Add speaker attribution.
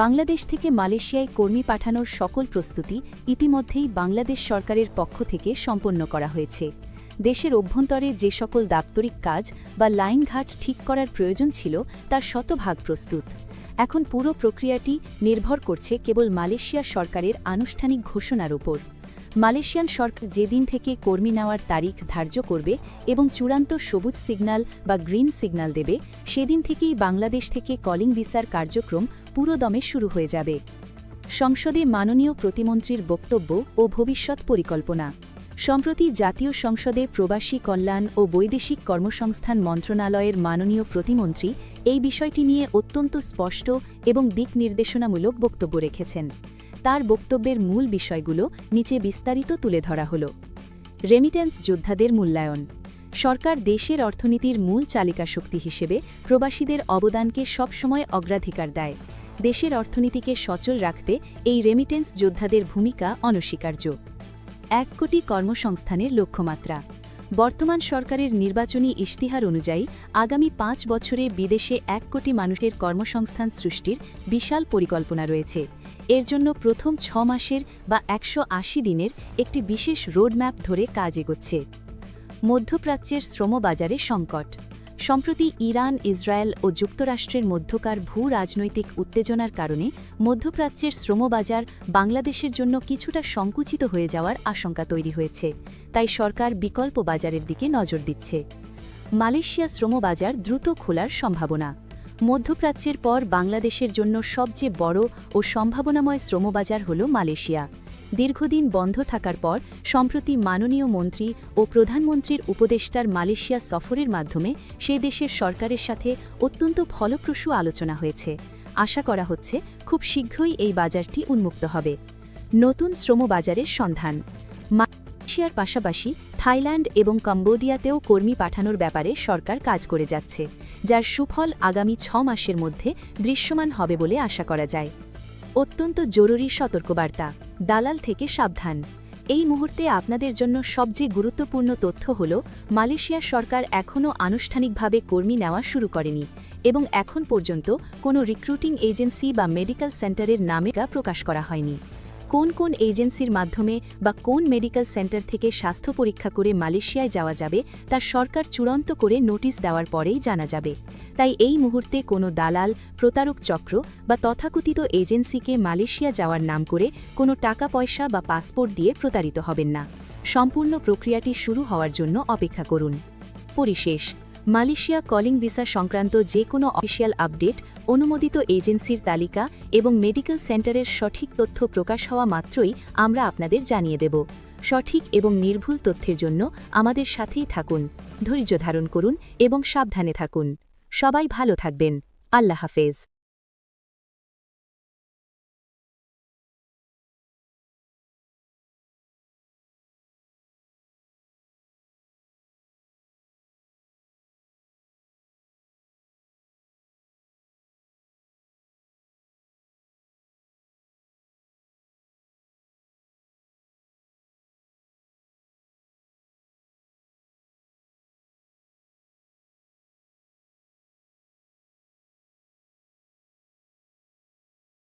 Speaker 1: বাংলাদেশ থেকে মালয়েশিয়ায় কর্মী পাঠানোর সকল প্রস্তুতি ইতিমধ্যেই বাংলাদেশ সরকারের পক্ষ থেকে সম্পন্ন করা হয়েছে। দেশের অভ্যন্তরে যে সকল দাপ্তরিক কাজ বা লাইনঘাট ঠিক করার প্রয়োজন ছিল তার শতভাগ প্রস্তুত। এখন পুরো প্রক্রিয়াটি নির্ভর করছে কেবল মালয়েশিয়া সরকারের আনুষ্ঠানিক ঘোষণার উপর। মালয়েশিয়ান সরকার যেদিন থেকে কর্মী নেওয়ার তারিখ ধার্য করবে এবং চূড়ান্ত সবুজ সিগন্যাল বা গ্রিন সিগন্যাল দেবে, সেদিন থেকেই বাংলাদেশ থেকে কলিং ভিসার কার্যক্রম পুরোদমে শুরু হয়ে যাবে। সংসদে মাননীয় প্রতিমন্ত্রীর বক্তব্য ও ভবিষ্যৎ পরিকল্পনা। সম্প্রতি জাতীয় সংসদে প্রবাসী কল্যাণ ও বৈদেশিক কর্মসংস্থান মন্ত্রণালয়ের মাননীয় প্রতিমন্ত্রী এই বিষয়টি নিয়ে অত্যন্ত স্পষ্ট এবং দিক নির্দেশনামূলক বক্তব্য রেখেছেন। তার বক্তব্যের মূল বিষয়গুলো নিচে বিস্তারিত তুলে ধরা হল। রেমিটেন্স যোদ্ধাদের মূল্যায়ন। সরকার দেশের অর্থনীতির মূল চালিকা শক্তি হিসেবে প্রবাসীদের অবদানকে সবসময় অগ্রাধিকার দেয়। দেশের অর্থনীতিকে সচল রাখতে এই রেমিটেন্স যোদ্ধাদের ভূমিকা অনস্বীকার্য। 1 কোটি কর্মসংস্থানের লক্ষ্যমাত্রা। বর্তমান সরকারের নির্বাচনী ইশতিহার অনুযায়ী আগামী 5 বছরে বিদেশে 1 কোটি মানুষের কর্মসংস্থান সৃষ্টির বিশাল পরিকল্পনা রয়েছে। এর জন্য প্রথম 6 মাসের বা 180 দিনের একটি বিশেষ রোডম্যাপ ধরে কাজ এগোচ্ছে। মধ্যপ্রাচ্যের শ্রমবাজারে সংকট। সম্প্রতি ইরান, ইসরায়েল ও যুক্তরাষ্ট্রের মধ্যকার ভূ-রাজনৈতিক উত্তেজনার কারণে মধ্যপ্রাচ্যের শ্রমবাজার বাংলাদেশের জন্য কিছুটা সংকুচিত হয়ে যাওয়ার আশঙ্কা তৈরি হয়েছে। তাই সরকার বিকল্প বাজারের দিকে নজর দিচ্ছে। মালয়েশিয়া শ্রমবাজার দ্রুত খোলার সম্ভাবনা। মধ্যপ্রাচ্যের পর বাংলাদেশের জন্য সবচেয়ে বড় ও সম্ভাবনাময় শ্রমবাজার হল মালয়েশিয়া। দীর্ঘদিন বন্ধ থাকার পর সম্প্রতি মাননীয় মন্ত্রী ও প্রধানমন্ত্রীর উপদেষ্টার মালয়েশিয়া সফরের মাধ্যমে সেই দেশের সরকারের সাথে অত্যন্ত ফলপ্রসূ আলোচনা হয়েছে। আশা করা হচ্ছে খুব শীঘ্রই এই বাজারটি উন্মুক্ত হবে। নতুন শ্রমবাজারের সন্ধান। মালয়েশিয়ার পাশাপাশি থাইল্যান্ড এবং কম্বোডিয়াতেও কর্মী পাঠানোর ব্যাপারে সরকার কাজ করে যাচ্ছে, যার সুফল আগামী 6 মাসের মধ্যে দৃশ্যমান হবে বলে আশা করা যায়। অত্যন্ত জরুরি সতর্কবার্তা। দালাল থেকে সাবধান। এই মুহূর্তে আপনাদের জন্য সবচেয়ে গুরুত্বপূর্ণ তথ্য হল, মালয়েশিয়া সরকার এখনও আনুষ্ঠানিকভাবে কর্মী নেওয়া শুরু করেনি এবং এখন পর্যন্ত কোনো রিক্রুটিং এজেন্সি বা মেডিকেল সেন্টারের নামে প্রকাশ করা হয়নি। কোন কোন এজেন্সির মাধ্যমে বা কোন মেডিকেল সেন্টার থেকে স্বাস্থ্য পরীক্ষা করে মালয়েশিয়ায় যাওয়া যাবে তা সরকার চূড়ান্ত করে নোটিশ দেওয়ার পরেই জানা যাবে। তাই এই মুহূর্তে কোনো দালাল, প্রতারক চক্র বা তথাকথিত এজেন্সিকে মালয়েশিয়া যাওয়ার নাম করে কোনো টাকা পয়সা বা পাসপোর্ট দিয়ে প্রতারিত হবেন না। সম্পূর্ণ প্রক্রিয়াটি শুরু হওয়ার জন্য অপেক্ষা করুন। পরিশেষ, মালয়েশিয়া কলিং ভিসা সংক্রান্ত যে কোনো অফিসিয়াল আপডেট, অনুমোদিত এজেন্সির তালিকা এবং মেডিকেল সেন্টারের সঠিক তথ্য প্রকাশ হওয়া মাত্রই আমরা আপনাদের জানিয়ে দেব। সঠিক এবং নির্ভুল তথ্যের জন্য আমাদের সাথেই থাকুন, ধৈর্য ধারণ করুন এবং সাবধানে থাকুন। সবাই ভালো থাকবেন। আল্লাহ হাফেজ।